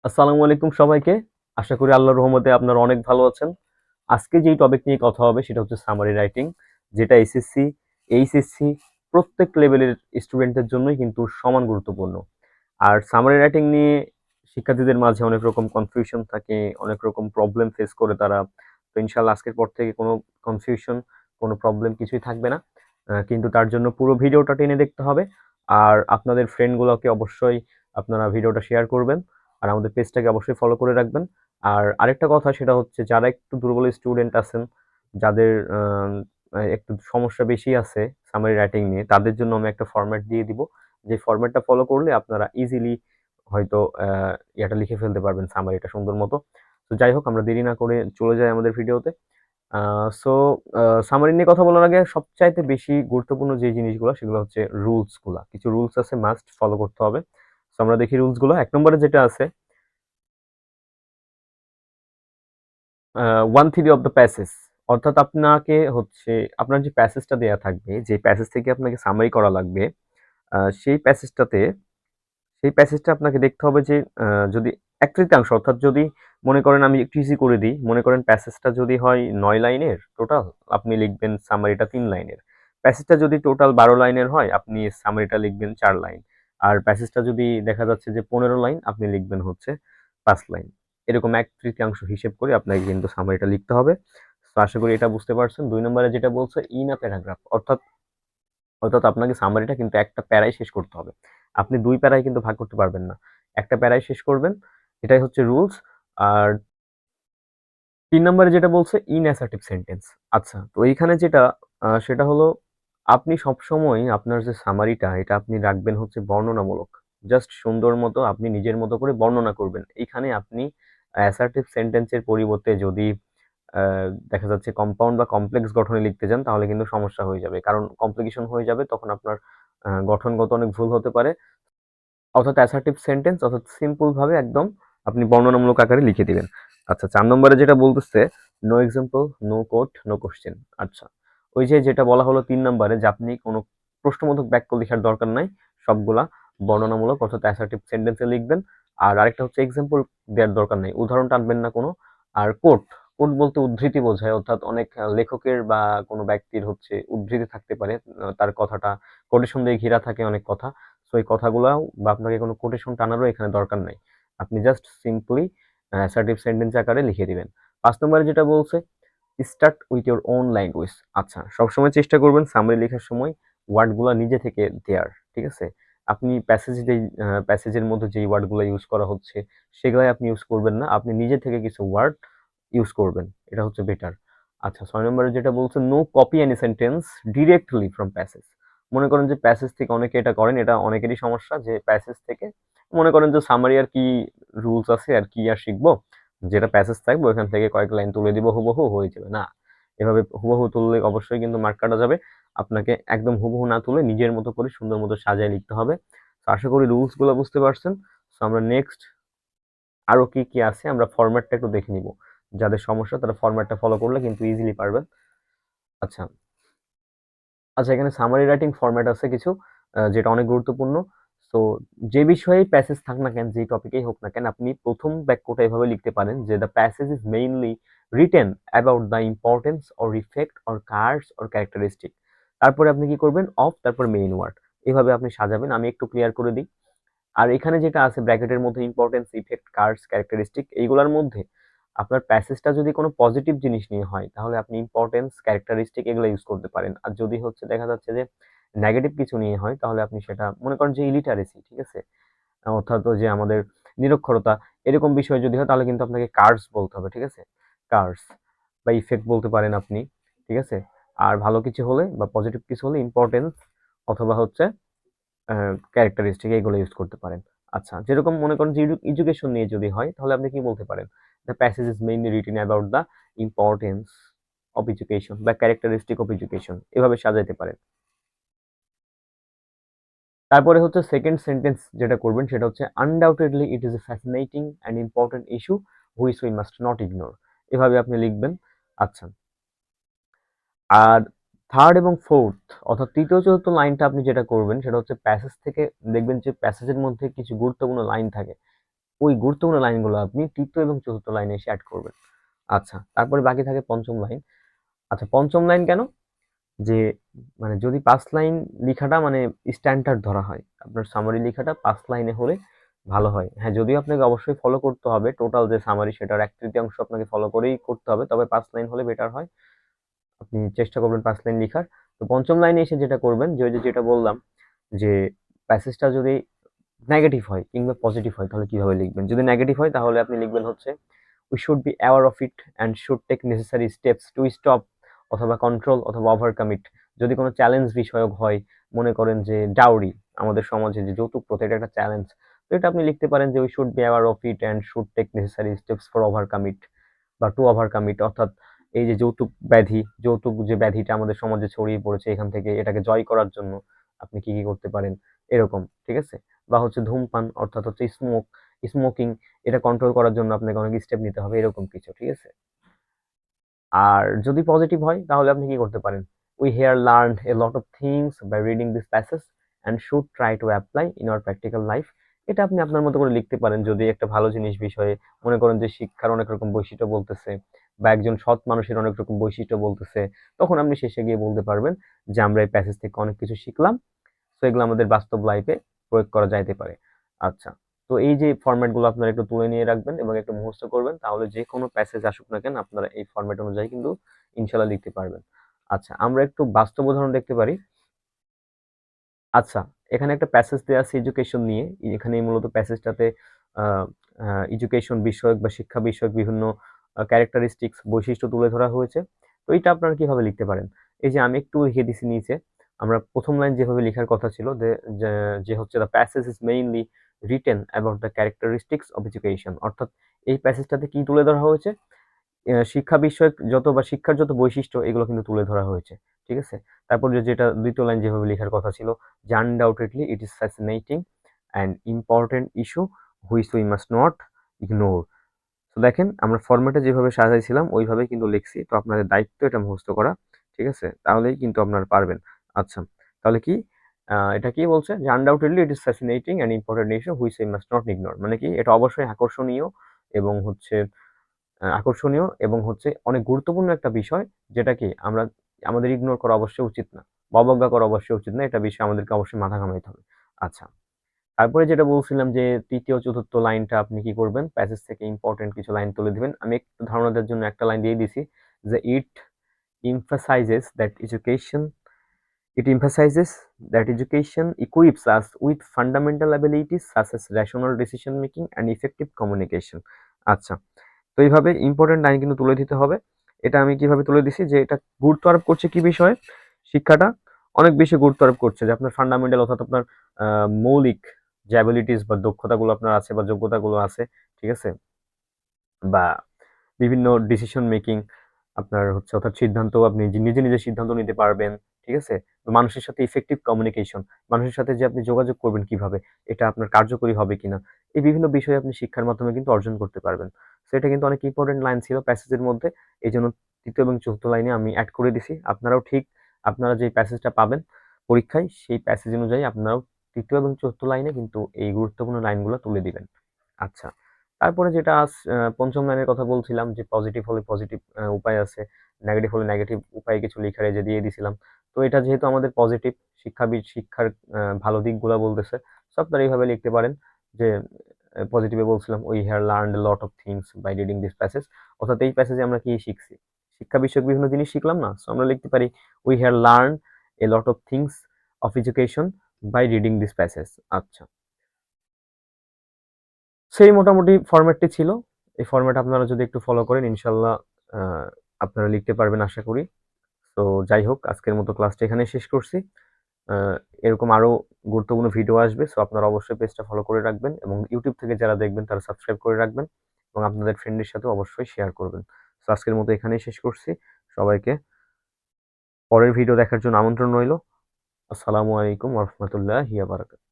আসসালামু আলাইকুম সবাইকে। আশা করি আল্লাহর রহমতে আপনারা অনেক ভালো আছেন। আজকে যেই টপিক নিয়ে কথা হবে সেটা হচ্ছে সামারি রাইটিং, যেটা এসএসসি, এইচএসসি প্রত্যেক লেভেলের স্টুডেন্টদের জন্যই কিন্তু সমান গুরুত্বপূর্ণ। আর সামারি রাইটিং নিয়ে শিক্ষার্থীদের মাঝে অনেক রকম কনফিউশন থাকে, অনেক রকম প্রবলেম ফেস করে তারা। তো ইনশাআল্লাহ আজকের পর থেকে কোনো কনফিউশন, কোনো প্রবলেম কিছুই থাকবে না। কিন্তু তার জন্য পুরো ভিডিওটা টেনে দেখতে হবে। আর আপনাদের ফ্রেন্ডগুলোকে অবশ্যই আপনারা ভিডিওটা শেয়ার করবেন। আর আমাদের পেজটাকে অবশ্যই ফলো করে রাখবেন। আর আরেকটা কথা সেটা হচ্ছে যারা একটু দুর্বল স্টুডেন্ট আছেন, যাদের একটু সমস্যা বেশি আছে সামারি রাইটিং নিয়ে, তাদের জন্য আমি একটা ফরম্যাট দিয়ে দিব। যে ফরম্যাটটা ফলো করলে আপনারা ইজিলি হয়তো ইয়াটা লিখে ফেলতে পারবেন সামারিটা সুন্দর মতো। তো যাই হোক, আমরা দেরি না করে চলে যাই আমাদের ভিডিওতে। সো সামারি নিয়ে কথা বলার আগে সবচাইতে বেশি গুরুত্বপূর্ণ যে জিনিসগুলো সেগুলো হচ্ছে রুলস গুলা। কিছু রুলস আছে, মাস্ট ফলো করতে হবে। তো আমরা দেখি রুলস গুলো। এক নম্বরে যেটা আছে, one three of the passage, অর্থাৎ আপনাকে হচ্ছে আপনার যে প্যাসেজটা দেয়া থাকবে, যে প্যাসেজ থেকে আপনাকে সামারি করা লাগবে, সেই প্যাসেজটাতে সেই প্যাসেজটা আপনাকে দেখতে হবে যে যদি এক তৃতীয়াংশ, অর্থাৎ যদি মনে করেন, আমি একটু ইজি করে দিই, মনে করেন প্যাসেজটা যদি হয় 9 লাইনের টোটাল, আপনি লিখবেন সামারিটা 3 লাইনের। প্যাসেজটা যদি টোটাল 12 লাইনের হয়, আপনি সামারিটা লিখবেন 4 লাইন। আর প্যাসেজটা যদি দেখা যাচ্ছে যে 15 লাইন, আপনি লিখবেন হচ্ছে 5 লাইন। এরকম এক তৃতীয়াংশ হিসেব করে আপনাকে কিন্তু সামারিটা লিখতে হবে। তো আশা করি এটা বুঝতে পারছেন। 2 নম্বরে যেটা বলছে ইন আ প্যারাগ্রাফ, অর্থাৎ অর্থাৎ আপনাকে সামারিটা কিন্তু একটা প্যারায় শেষ করতে হবে। আপনি 2 প্যারায় কিন্তু ভাগ করতে পারবেন না। একটা প্যারায় শেষ করবেন। এটাই হচ্ছে রুলস। আর ৩ নম্বরে যেটা বলছে ইন অ্যাসার্টিভ সেন্টেন্স। আচ্ছা, তো এইখানে যেটা সেটা হলো, আপনি সবসময় আপনার যে সামারিটা এটা আপনি রাখবেন হচ্ছে বর্ণনামূলক। জাস্ট সুন্দর মতো আপনি নিজের মতো করে বর্ণনা করবেন। এইখানে আপনি অ্যাসার্টিভ সেন্টেন্সের পরিবর্তে যদি দেখা যাচ্ছে কম্পাউন্ড বা কমপ্লেক্স গঠনে লিখতে যান, তাহলে কিন্তু সমস্যা হয়ে যাবে। কারণ কমপ্লিকেশন হয়ে যাবে, তখন আপনার গঠনগত অনেক ভুল হতে পারে। অর্থাৎ অ্যাসার্টিভ সেন্টেন্স, অর্থাৎ সিম্পল ভাবে একদম আপনি বর্ণনামূলক আকারে লিখে দিবেন। আচ্ছা, 4 নম্বরে যেটা বলতেছে no example, no quote, no question. আচ্ছা, ওই যে যেটা বলা হলো 3 নম্বরে, যে আপনি কোনো প্রশ্নবোধক বাক্য লেখার দরকার নাই, সবগুলা বর্ণনামূলক অর্থাৎ অ্যাসার্টিভ সেন্টেন্সে লিখবেন। আর আরেকটা হচ্ছে এক্সাম্পল দেওয়ার দরকার নেই, উদাহরণ টানবেন না কোনো। আর কোট, কোট বলতে উদ্ধৃতি বোঝায়, অর্থাৎ অনেক লেখকের বা কোনো ব্যক্তির হচ্ছে উদ্ধৃতি থাকতে পারে, তার কথাটা কোটেশন দিয়ে ঘেরা থাকে অনেক কথা। সো এই কথাগুলাও বা আপনাকে কোনো কোটেশন টানারও এখানে দরকার নাই। আপনি জাস্ট সিম্পলি অ্যাসার্টিভ সেন্টেন্স আকারে লিখে দিবেন। 5 নম্বরে যেটা বলছে start with your own language. আচ্ছা, সবসময় চেষ্টা করবেন সামারি লেখার সময় ওয়ার্ডগুলা নিজে থেকে দেয়ার, ঠিক আছে? আপনি প্যাসেজের মধ্যে যেই ওয়ার্ডগুলা ইউজ করা হচ্ছে সেগুলাই আপনি ইউজ করবেন না। আপনি নিজে থেকে কিছু ওয়ার্ড ইউজ করবেন। এটা হচ্ছে বেটার। আচ্ছা, 6 নম্বরে যেটা বলছে no copy any sentence directly from passage. মনে করেন যে প্যাসেজ থেকে অনেকে এটা করেন, এটা অনেকেরই সমস্যা, যে প্যাসেজ থেকে মনে করেন যে সামারি আর কি রুলস আছে আর কি আর শিখবো, যেটা প্যাসেজ থাকবে ওখান থেকে কয়েক লাইন তুলে দিব, হুবহু হয়ে যাবে না। এভাবে হুবহু তুললে অবশ্যই কিন্তু মার্ক কাটা যাবে। আপনাকে একদম হুবহু না তুলে নিজের মতো করে সুন্দর মতো সাজিয়ে লিখতে হবে। তো আশা করি রুলস গুলো বুঝতে পারছেন। তো আমরা নেক্সট আরো কি কি আছে আমরা ফরম্যাটটা একটু দেখে নিব। যাদের সমস্যা তারা ফরম্যাটটা ফলো করলে কিন্তু ইজিলি পারবেন। আচ্ছা, আচ্ছা, এখানে সামারি রাইটিং ফরম্যাট আছে কিছু, যেটা অনেক গুরুত্বপূর্ণ। সো যে বিষয়েই প্যাসেজ থাক না কেন, যে টপিকেই হোক না কেন, আপনি প্রথম বাক্যটা এভাবে লিখতে পারেন যে the passage is mainly written about the importance or effect or cards or characteristic. তারপরে আপনি কি করবেন, অফ তারপর মেইন ওয়ার্ড, এভাবে আপনি সাজাবেন। আমি একটু ক্লিয়ার করে দিই। আর এখানে যেটা আছে ব্র্যাকেটের মধ্যে ইম্পর্টেন্স, ইফেক্ট, কার্ডস, ক্যারেক্টারিস্টিক, এইগুলোর মধ্যে আপনার প্যাসেজটা যদি কোনো পজিটিভ জিনিস নিয়ে হয়, তাহলে আপনি ইম্পর্টেন্স, ক্যারেক্টারিস্টিক এগুলো ইউজ করতে পারেন। আর যদি হচ্ছে দেখা যাচ্ছে যে নেগেটিভ কিছু নিয়ে হয়, তাহলে আপনি সেটা মনে করেন যে ইলিটারেসি, ঠিক আছে? অর্থাৎ ওই যে আমাদের নিরক্ষরতা, এরকম বিষয় যদি হয় তাহলে কিন্তু আপনাকে কার্ডস বলতে হবে, ঠিক আছে? কার্ডস বা ইফেক্ট বলতে পারেন আপনি, ঠিক আছে? আর ভালো কিছু হলে বা পজিটিভ কিছু হলে ইম্পর্টেন্স অথবা হচ্ছে ক্যারেক্টারিস্টিক এগুলো ইউজ করতে পারেন। আচ্ছা, যেরকম মনে করেন যে এডুকেশন নিয়ে যদি হয়, তাহলে আপনি কি বলতে পারেন, the passage is mainly written about the importance of education বা ক্যারেক্টারিস্টিক অফ এডুকেশন, এভাবে সাজাইতে পারেন। তারপরে হচ্ছে সেকেন্ড সেন্টেন্স যেটা করবেন সেটা হচ্ছে undoubtedly it is a fascinating and important issue which we must not ignore. এভাবে আপনি লিখবেন। আচ্ছা, আর থার্ড এবং ফোর্থ, অর্থাৎ তৃতীয় চতুর্থ লাইনটা আপনি যেটা করবেন সেটা হচ্ছে প্যাসেজ থেকে, দেখবেন যে প্যাসেজের মধ্যে কিছু গুরুত্বপূর্ণ লাইন থাকে, ওই গুরুত্বপূর্ণ লাইনগুলো আপনি তৃতীয় এবং চতুর্থ লাইনে এসে অ্যাড করবেন। আচ্ছা, তারপরে বাকি থাকে পঞ্চম লাইন। আচ্ছা, পঞ্চম লাইন কেন? যে মানে যদি ৫ লাইন লিখাটা মানে স্ট্যান্ডার্ড ধরা হয়। আপনার সামারি লিখাটা ৫ লাইনে হলে ভালো হয়। হ্যাঁ, যদিও আপনাকে অবশ্যই ফলো করতে হবে টোটাল যে সামারি সেটার ১/৩ আপনাকে ফলো করেই করতে হবে। তবে ৫ লাইন হলে বেটার হয়। আপনি চেষ্টা করবেন ৫ লাইন লিখার। তো পঞ্চম লাইনে এসে যেটা করবেন যে ওই যে যেটা বললাম যে প্যাসেজটা যদি নেগেটিভ হয় কিংবা পজিটিভ হয় তাহলে কিভাবে লিখবেন? যদি নেগেটিভ হয় তাহলে আপনি লিখবেন হচ্ছে we should be aware of it and should take necessary steps to stop অথবা কন্ট্রোল অথবা ওভারকাম ইট। যদি কোনো চ্যালেঞ্জ বিষয়ক হয়, মনে করেন যে ডাউরি আমাদের সমাজে যে যৌতুক প্রথা এটা একটা চ্যালেঞ্জ। তো এটা আপনি লিখতে পারেন যে we should be aware of it and should take necessary steps for overcome it বা টু ওভারকাম ইট, অর্থাৎ এই যে যৌতুক ব্যাধি, যৌতুক যে ব্যাধিটা আমাদের সমাজে ছড়িয়ে পড়েছে এখান থেকে এটাকে জয় করার জন্য আপনি কি কি করতে পারেন এরকম, ঠিক আছে? বা হচ্ছে ধূমপান অর্থাৎ হচ্ছে স্মোকিং, এটা কন্ট্রোল করার জন্য আপনাকে অনেক স্টেপ নিতে হবে এরকম কিছু, ঠিক আছে? আর যদি পজিটিভ হয় তাহলে আপনি কি করতে পারেন? We here learned a lot of things by reading this passage and should try to apply in our practical life. এটা আপনি আপনার মতো করে লিখতে পারেন যদি একটা ভালো জিনিস বিষয়ে মনে করেন যে শিক্ষার অনেক রকম বৈশিষ্ট্য বলতেছে বা একজন সৎ মানুষের অনেক রকম বৈশিষ্ট্য বলতেছে, তখন আপনি শেষে গিয়ে বলতে পারবেন যে আমরা এই প্যাসেজ থেকে অনেক কিছু শিখলাম। সো এগুলো আমাদের বাস্তব লাইফে প্রয়োগ করা যাইতে পারে। আচ্ছা, তো এই যে ফরম্যাট গুলো আপনারা একটু তুলে নিয়ে রাখবেন এবং একটু মুখস্থ করবেন, তাহলে যে কোনো প্যাসেজ আসুক না কেন আপনারা এই ফরম্যাট অনুযায়ী কিন্তু ইনশাল্লাহ লিখতে পারবেন। আচ্ছা, আমরা একটু বাস্তব উদাহরণ দেখতে পারি। আচ্ছা, এখানে একটা প্যাসেজ দেওয়া আছে এডুকেশন নিয়ে। এখানে মূলত প্যাসেজটাতে এডুকেশন বিষয়ক বা শিক্ষা বিষয়ক বিভিন্ন ক্যারেক্টারিস্টিক্স বৈশিষ্ট্য তুলে ধরা হয়েছে। তো এটা আপনারা কিভাবে লিখতে পারেন? এই যে আমি একটু লিখে দিছি নিচে। আমরা প্রথম লাইন যেভাবে লেখার কথা ছিল যে হচ্ছে the passage is mainly written about the characteristics of education, অর্থাৎ এই প্যাসেজটাতে কি তুলে ধরা হয়েছে? শিক্ষা বিষয়ক যত বা শিক্ষার যত বৈশিষ্ট্য এগুলো কিন্তু তুলে ধরা হয়েছে। ঠিক আছে? তারপর যেটা ২য় লাইন যেভাবে লেখার কথা ছিল যে undoubtedly it is fascinating and important issue which we must not ignore. তো দেখেন আমরা ফরম্যাটে যেভাবে সাজাইছিলাম ওইভাবেই কিন্তু লিখছি। তো আপনাদের দায়িত্ব এটা মুখস্থ করা। ঠিক আছে? তাহলেই কিন্তু আপনারা পারবেন। আচ্ছা, তাহলে কি এটা কি বলছে যে undoubtedly it is fascinating and important issue which we must not ignore. মানে কি এটা অবশ্যই আকর্ষণীয় এবং হচ্ছে আকর্ষণীয় এবং হচ্ছে অনেক গুরুত্বপূর্ণ একটা বিষয় যেটাকে আমরা আমাদের ইগনোর করা অবশ্যই উচিত না বা অবজ্ঞা করা অবশ্যই উচিত না। এটা বিষয়ে আমাদেরকে অবশ্যই মাথা ঘামাইতে হবে। আচ্ছা, তারপরে যেটা বলছিলাম যে ৩য়, ৪র্থ লাইনটা আপনি কি করবেন? প্যাসেজ থেকে ইম্পোর্টেন্ট কিছু লাইন তুলে দিবেন। আমি একটু ধারণা দেওয়ার জন্য একটা লাইন দিয়ে দিছি যে emphasizes that education it emphasizes that education equips us with fundamental abilities such as rational decision making and effective communication. আচ্ছা, তো এইভাবে ইম্পর্টেন্ট লাইন কিন্তু তুলে দিতে হবে। এটা আমি কিভাবে তুলে দিছি যে এটা গুরুত্ব আরোপ করছে কি বিষয়ে? শিক্ষাটা অনেক বেশি গুরুত্ব আরোপ করছে যে আপনার ফান্ডামেন্টাল অর্থাৎ আপনার মৌলিক যে অ্যাবিলিটিস বা দক্ষতাগুলো আপনার আছে বা যোগ্যতাগুলো আছে, ঠিক আছে? বা বিভিন্ন ডিসিশন মেকিং আপনার হচ্ছে অর্থাৎ সিদ্ধান্ত আপনি নিজে, নিজে সিদ্ধান্ত নিতে পারবেন। ঠিক আছে? মানুষের সাথে ইফেক্টিভ কমিউনিকেশন, মানুষের সাথে যে আপনি যোগাযোগ করবেন কিভাবে, এটা আপনার কার্যকরী হবে কিনা, এই বিভিন্ন বিষয় আপনি শিক্ষার মাধ্যমে কিন্তু অর্জন করতে পারবেন। সো এটা কিন্তু অনেক ইম্পোর্টেন্ট লাইন ছিল প্যাসেজের মধ্যে। এইজন্য ৩য় এবং ৪র্থ লাইনে আমি এড করে দিছি। আপনারাও ঠিক আপনারা যে প্যাসেজটা পাবেন পরীক্ষায় সেই প্যাসেজ অনুযায়ী আপনারাও ৩য় এবং ৪র্থ লাইনে কিন্তু এই গুরুত্বপূর্ণ লাইনগুলো তুলে দিবেন। আচ্ছা। তারপরে যেটা পঞ্চম লাইনের কথা বলছিলাম যে পজিটিভ হলে পজিটিভ উপায় আছে, নেগেটিভ হলে নেগেটিভ উপায়ে কিছু লেখার এই যে দিয়ে দিছিলাম। তো এটা যেহেতু আমাদের পজিটিভ শিক্ষার ভালো দিকগুলা বলতেছে। সো আপনারা এইভাবে লিখতে পারেন যে পজিটিভে বলছিলাম we have learned a lot of things by reading this passage, অর্থাৎ এই প্যাসেজে আমরা কি শিখছি? শিক্ষা বিষয়ক বিভিন্ন জিনিস শিখলাম না? সো আমরা লিখতে পারি we have learned a lot of things of education by reading this passage. আচ্ছা। সেই মোটামুটি ফরম্যাটটি ছিল। এই ফরম্যাট আপনারা যদি একটু ফলো করেন ইনশাআল্লাহ আ আপনারা লিখতে পারবেন আশা করি। তো যাই হোক আজকের মতো ক্লাসটা এখানেই শেষ করছি। আ এরকম আরো গুরুত্বপূর্ণ ভিডিও আসবে। সো আপনারা অবশ্যই পেজটা ফলো করে রাখবেন এবং YouTube থেকে যারা দেখবেন তারা সাবস্ক্রাইব করে রাখবেন এবং আপনাদের ফ্রেন্ডের সাথেও অবশ্যই শেয়ার করবেন। সো আজকের মতো এখানেই শেষ করছি। সবাইকে পরের ভিডিও দেখার জন্য আমন্ত্রণ রইলো। আসসালামু আলাইকুম ওয়া রাহমাতুল্লাহি ওয়া বারাকাতুহু।